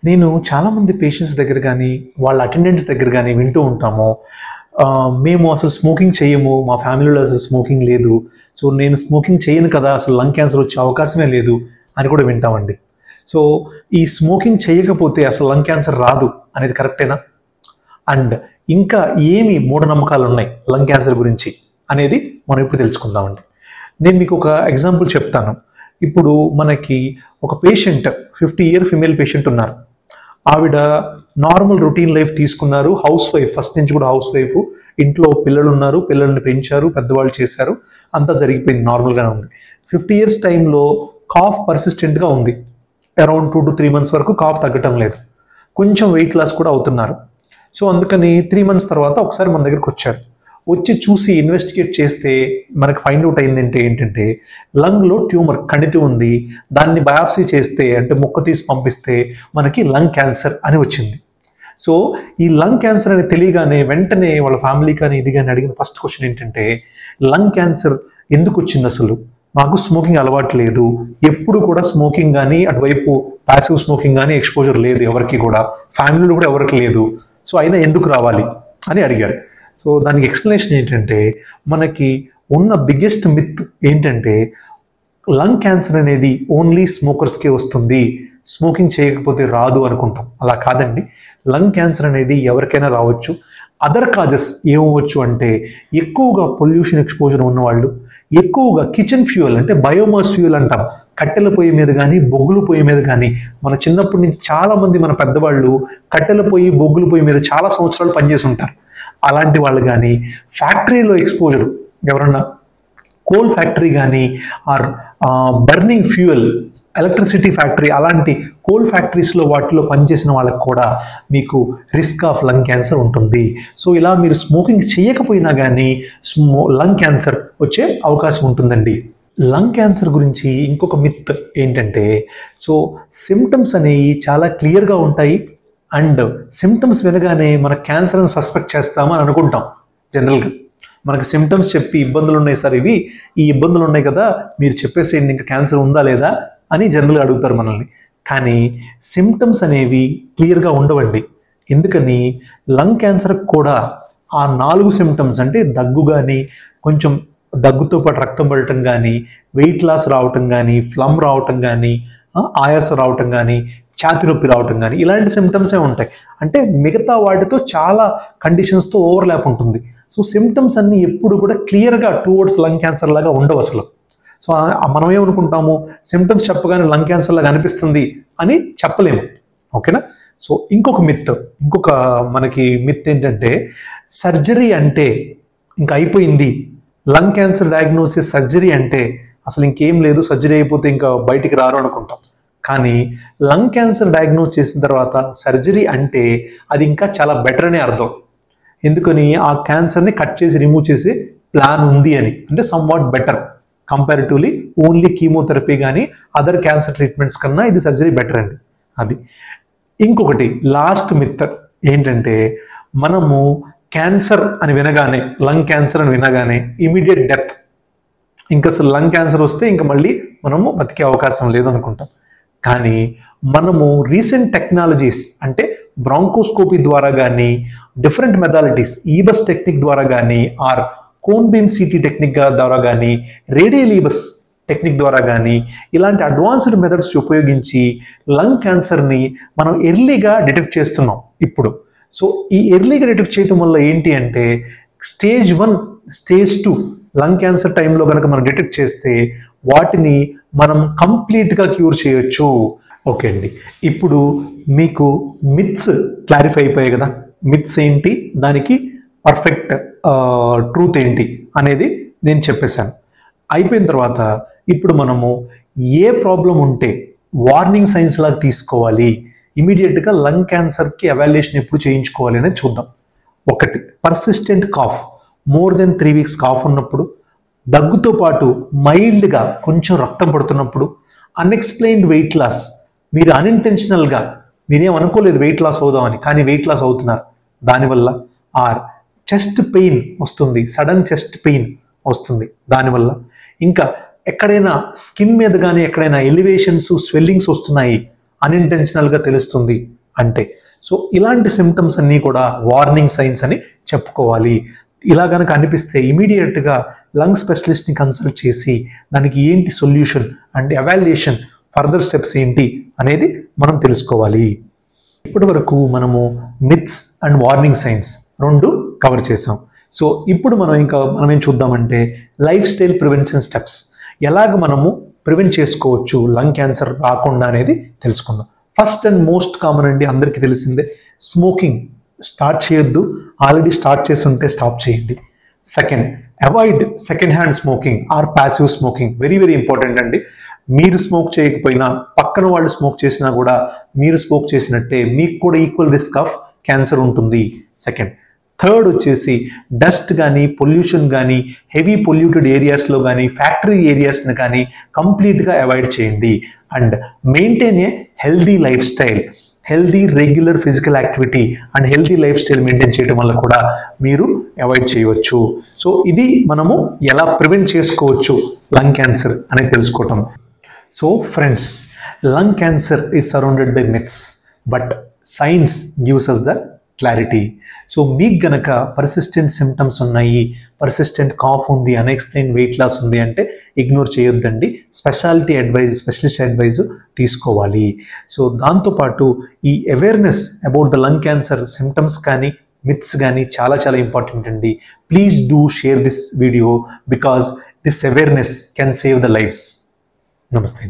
నేను చాలామంది పేషెంట్స్ దగ్గర కానీ వాళ్ళ అటెండెంట్స్ దగ్గర కానీ వింటూ ఉంటాము, మేము అసలు స్మోకింగ్ చేయము, మా ఫ్యామిలీలో అసలు స్మోకింగ్ లేదు, సో నేను స్మోకింగ్ చేయను కదా, అసలు లంగ్ క్యాన్సర్ వచ్చే అవకాశమే లేదు అని కూడా వింటామండి. సో ఈ స్మోకింగ్ చేయకపోతే అసలు లంగ్ క్యాన్సర్ రాదు అనేది కరెక్టేనా? అండ్ ఇంకా ఏమి మూఢనమ్మకాలు ఉన్నాయి లంగ్ క్యాన్సర్ గురించి అనేది మనం ఇప్పుడు తెలుసుకుందామండి. నేను మీకు ఒక ఎగ్జాంపుల్ చెప్తాను. ఇప్పుడు మనకి ఒక పేషెంట్ 50 ఇయర్ ఫిమేల్ పేషెంట్ ఉన్నారు. ఆవిడ నార్మల్ రొటీన్ లైఫ్ తీసుకున్నారు, హౌస్ వైఫ్, ఫస్ట్ నుంచి కూడా హౌస్ వైఫ్, ఇంట్లో పిల్లలు ఉన్నారు, పిల్లల్ని పెంచారు, పెద్దవాళ్ళు చేశారు, అంతా జరిగిపోయింది, నార్మల్గానే ఉంది. 50 ఇయర్స్ టైంలో కాఫ్ పర్సిస్టెంట్గా ఉంది, అరౌండ్ 2 to 3 months వరకు కాఫ్ తగ్గటం లేదు, కొంచెం వెయిట్ లాస్ కూడా అవుతున్నారు. సో అందుకని 3 months తర్వాత ఒకసారి మన దగ్గరికి వచ్చారు. వచ్చి చూసి ఇన్వెస్టిగేట్ చేస్తే మనకు ఫైండ్ అవుట్ అయిందంటే ఏంటంటే లంగ్లో ట్యూమర్ కణితి ఉంది, దాన్ని బయాప్సీ చేస్తే అంటే ముక్క తీసి పంపిస్తే మనకి లంగ్ క్యాన్సర్ అని వచ్చింది. సో ఈ లంగ్ క్యాన్సర్ అని తెలియగానే వెంటనే వాళ్ళ ఫ్యామిలీ కానీ ఇది కానీ అడిగిన ఫస్ట్ క్వశ్చన్ ఏంటంటే, లంగ్ క్యాన్సర్ ఎందుకు వచ్చింది అసలు? మాకు స్మోకింగ్ అలవాటు లేదు, ఎప్పుడు కూడా స్మోకింగ్ కానీ అటువైపు ప్యాసివ్ స్మోకింగ్ కానీ ఎక్స్పోజర్ లేదు ఎవరికి కూడా, ఫ్యామిలీలో కూడా ఎవరికి లేదు, సో అయినా ఎందుకు రావాలి అని అడిగారు. సో దానికి ఎక్స్ప్లెనేషన్ ఏంటంటే, మనకి ఉన్న బిగ్గెస్ట్ మిత్ ఏంటంటే లంగ్ క్యాన్సర్ అనేది ఓన్లీ స్మోకర్స్కే వస్తుంది, స్మోకింగ్ చేయకపోతే రాదు అనుకుంటాం. అలా కాదండి, లంగ్ క్యాన్సర్ అనేది ఎవరికైనా రావచ్చు. అదర్ కాజెస్ ఏమవచ్చు అంటే ఎక్కువగా పొల్యూషన్ ఎక్స్పోజర్ ఉన్నవాళ్ళు, ఎక్కువగా కిచెన్ ఫ్యూయల్ అంటే బయోమాస్ ఫ్యూయల్ అంటాం, కట్టెల పొయ్యి మీద కానీ బొగ్గుల పొయ్యి మీద కానీ, మన చిన్నప్పటి నుంచి చాలామంది మన పెద్దవాళ్ళు కట్టెల పొయ్యి బొగ్గుల పొయ్యి మీద చాలా సంవత్సరాలు పనిచేసి ఉంటారు. అలాంటి వాళ్ళు కానీ, ఫ్యాక్టరీలో ఎక్స్పోజర్, ఎవరన్నా కోల్ ఫ్యాక్టరీ కానీ or burning fuel electricity factory అలాంటి కోల్ ఫ్యాక్టరీస్లో వాటిలో పనిచేసిన వాళ్ళకి కూడా మీకు రిస్క్ ఆఫ్ లంగ్ క్యాన్సర్ ఉంటుంది. సో ఇలా మీరు స్మోకింగ్ చేయకపోయినా కానీ లంగ్ క్యాన్సర్ వచ్చే అవకాశం ఉంటుందండి. లంగ్ క్యాన్సర్ గురించి ఇంకొక మిత్ ఏంటంటే, సో సిమ్టమ్స్ అనేవి చాలా క్లియర్గా ఉంటాయి అండ్ సిమ్టమ్స్ వినగానే మన క్యాన్సర్ని సస్పెక్ట్ చేస్తామని అనుకుంటాం. జనరల్గా మనకు సిమ్టమ్స్ చెప్పి ఇబ్బందులు ఉన్నాయి సార్, ఈ ఇబ్బందులు ఉన్నాయి కదా, మీరు చెప్పేసేయండి ఇంకా క్యాన్సర్ ఉందా లేదా అని జనరల్గా అడుగుతారు మనల్ని. కానీ సిమ్టమ్స్ అనేవి క్లియర్గా ఉండవండి. ఎందుకని, లంగ్ క్యాన్సర్ కూడా ఆ 4 సిమ్టమ్స్ అంటే దగ్గు కానీ, కొంచెం దగ్గుతో పాటు రక్తం పడటం కానీ, వెయిట్ లాస్ రావటం కానీ, ఫ్లమ్ రావటం కానీ, ఆయాసం రావటం కానీ, ఛాతీ నొప్పి రావటం కానీ, ఇలాంటి సిమ్టమ్సే ఉంటాయి. అంటే మిగతా వాటితో చాలా కండిషన్స్తో ఓవర్లాప్ ఉంటుంది. సో సిమ్టమ్స్ అన్నీ ఎప్పుడు కూడా క్లియర్గా టువర్డ్స్ లంగ్ క్యాన్సర్ లాగా ఉండవు అసలు. సో మనం ఏమనుకుంటాము, సిమ్టమ్స్ చెప్పగానే లంగ్ క్యాన్సర్ లాగా అనిపిస్తుంది అని చెప్పలేము. ఓకేనా? సో ఇంకొక మనకి మిత్ ఏంటంటే, సర్జరీ అంటే ఇంకా అయిపోయింది, లంగ్ క్యాన్సర్ డయాగ్నోసిస్ సర్జరీ అంటే అసలు ఇంకేం లేదు, సర్జరీ అయిపోతే ఇంకా బయటికి రారు అనుకుంటాం. కానీ లంగ్ క్యాన్సర్ డయాగ్నోస్ చేసిన తర్వాత సర్జరీ అంటే అది ఇంకా చాలా బెటర్ అనే అర్థం. ఎందుకని, ఆ క్యాన్సర్ని కట్ చేసి రిమూవ్ చేసే ప్లాన్ ఉంది అని, అంటే some what better comparatively only chemotherapy కానీ అదర్ క్యాన్సర్ ట్రీట్మెంట్స్ కన్నా ఇది సర్జరీ బెటర్ అండి. అది ఇంకొకటి లాస్ట్ మిత్ ఏంటంటే, మనము క్యాన్సర్ అని వినగానే, లంగ్ క్యాన్సర్ అని వినగానే ఇమీడియట్ డెత్, ఇంకా అసలు లంగ్ క్యాన్సర్ వస్తే ఇంకా మళ్ళీ మనము బతికే అవకాశం లేదు అనుకుంటాం. కానీ మనము రీసెంట్ టెక్నాలజీస్ అంటే బ్రాంకోస్కోపీ ద్వారా కానీ, డిఫరెంట్ మెథాలిటీస్ ఈబస్ టెక్నిక్ ద్వారా కానీ, or cone beam CT technique ద్వారా కానీ, రేడియల్ ఈబస్ టెక్నిక్ ద్వారా కానీ, ఇలాంటి అడ్వాన్స్డ్ మెథడ్స్ ఉపయోగించి లంగ్ క్యాన్సర్ని మనం ఎర్లీగా డిటెక్ట్ చేస్తున్నాం ఇప్పుడు. సో ఈ ఎర్లీగా డిటెక్ట్ చేయడం వల్ల ఏంటి అంటే, స్టేజ్ 1, స్టేజ్ 2 లంగ్ క్యాన్సర్ టైంలో కనుక మనం డిటెక్ట్ చేస్తే వాటిని మనం కంప్లీట్గా క్యూర్ చేయొచ్చు. ఓకే అండి, ఇప్పుడు మీకు మిత్స్ క్లారిఫై అయిపోయాయి కదా, మిత్స్ ఏంటి, దానికి పర్ఫెక్ట్ ట్రూత్ ఏంటి అనేది నేను చెప్పేశాను. అయిపోయిన తర్వాత ఇప్పుడు మనము ఏ ప్రాబ్లం ఉంటే వార్నింగ్ సైన్స్ లాగా తీసుకోవాలి, ఇమీడియట్గా లంగ్ క్యాన్సర్కి ఎవాల్యుయేషన్ ఎప్పుడు చేయించుకోవాలి అనేది చూద్దాం. ఒకటి, persistent cough, more than 3 weeks cough ఉన్నప్పుడు, దగ్గుతో పాటు మైల్డ్గా కొంచెం రక్తం పడుతున్నప్పుడు, అన్ఎక్స్ప్లెయిన్డ్ వెయిట్ లాస్, మీరు అన్ఇంటెన్షనల్గా మీరేం అనుకోలేదు వెయిట్ లాస్ అవుదామని కానీ వెయిట్ లాస్ అవుతున్నారు దానివల్ల, ఆర్ చెస్ట్ పెయిన్ వస్తుంది, సడన్ చెస్ట్ పెయిన్ వస్తుంది దానివల్ల, ఇంకా ఎక్కడైనా స్కిన్ మీద కానీ ఎక్కడైనా ఎలివేషన్స్ స్వెల్లింగ్స్ వస్తున్నాయి అన్ఇంటెన్షనల్గా తెలుస్తుంది అంటే. సో ఇలాంటి సిమ్టమ్స్ అన్నీ కూడా వార్నింగ్ సైన్స్ అని చెప్పుకోవాలి. ఇలా కనుక అనిపిస్తే ఇమీడియట్గా లంగ్ స్పెషలిస్ట్ని కన్సల్ట్ చేసి దానికి ఏంటి solution and evaluation, further steps ఏంటి అనేది మనం తెలుసుకోవాలి. ఇప్పటి వరకు మనము మిత్స్ అండ్ వార్నింగ్ సైన్స్ రెండు కవర్ చేసాం. సో ఇప్పుడు మనం ఏం చూద్దామంటే లైఫ్ స్టైల్ ప్రివెన్షన్ స్టెప్స్, ఎలాగ మనము ప్రివెంట్ చేసుకోవచ్చు లంగ్ క్యాన్సర్ రాకుండా అనేది తెలుసుకుందాం. ఫస్ట్ అండ్ మోస్ట్ కామన్ అండి, అందరికీ తెలిసిందే, స్మోకింగ్ స్టార్ట్ చేయొద్దు. ఆల్రెడీ స్టార్ట్ చేసి ఉంటే స్టాప్ చేయండి. Second, avoid second hand smoking or passive smoking. Very very important అండి. మీరు స్మోక్ చేయకపోయినా పక్కన వాళ్ళు స్మోక్ చేసినా కూడా మీరు స్మోక్ చేసినట్టే మీకు కూడా ఈక్వల్ రిస్క్ ఆఫ్ క్యాన్సర్ ఉంటుంది. సెకండ్. థర్డ్ వచ్చేసి డస్ట్ కానీ పొల్యూషన్ కానీ హెవీ పొల్యూటెడ్ ఏరియాస్లో కానీ ఫ్యాక్టరీ ఏరియాస్ని కానీ కంప్లీట్గా అవాయిడ్ చేయండి. And maintain a healthy life style, healthy regular physical activity and healthy life style maintain చేయడం వల్ల కూడా మీరు అవాయిడ్ చేయవచ్చు. సో ఇది మనము ఎలా ప్రివెంట్ చేసుకోవచ్చు లంగ్ క్యాన్సర్ అనేది తెలుసుకోవటం. So friends, lung cancer is surrounded by myths but science gives us the clarity. So మీకు గనక పర్సిస్టెంట్ సిమ్టమ్స్ ఉన్నాయి, పర్సిస్టెంట్ కాఫ్ ఉంది, అన్ఎక్స్ప్లెయిన్ వెయిట్ లాస్ ఉంది అంటే ఇగ్నోర్ చేయొద్దండి. స్పెషలిస్ట్ అడ్వైజ్ తీసుకోవాలి. సో దాంతోపాటు ఈ awareness about the lung cancer symptoms కానీ మిత్స్ కానీ చాలా చాలా ఇంపార్టెంట్ అండి. Please do share this video because this awareness can save the lives. నమస్తే.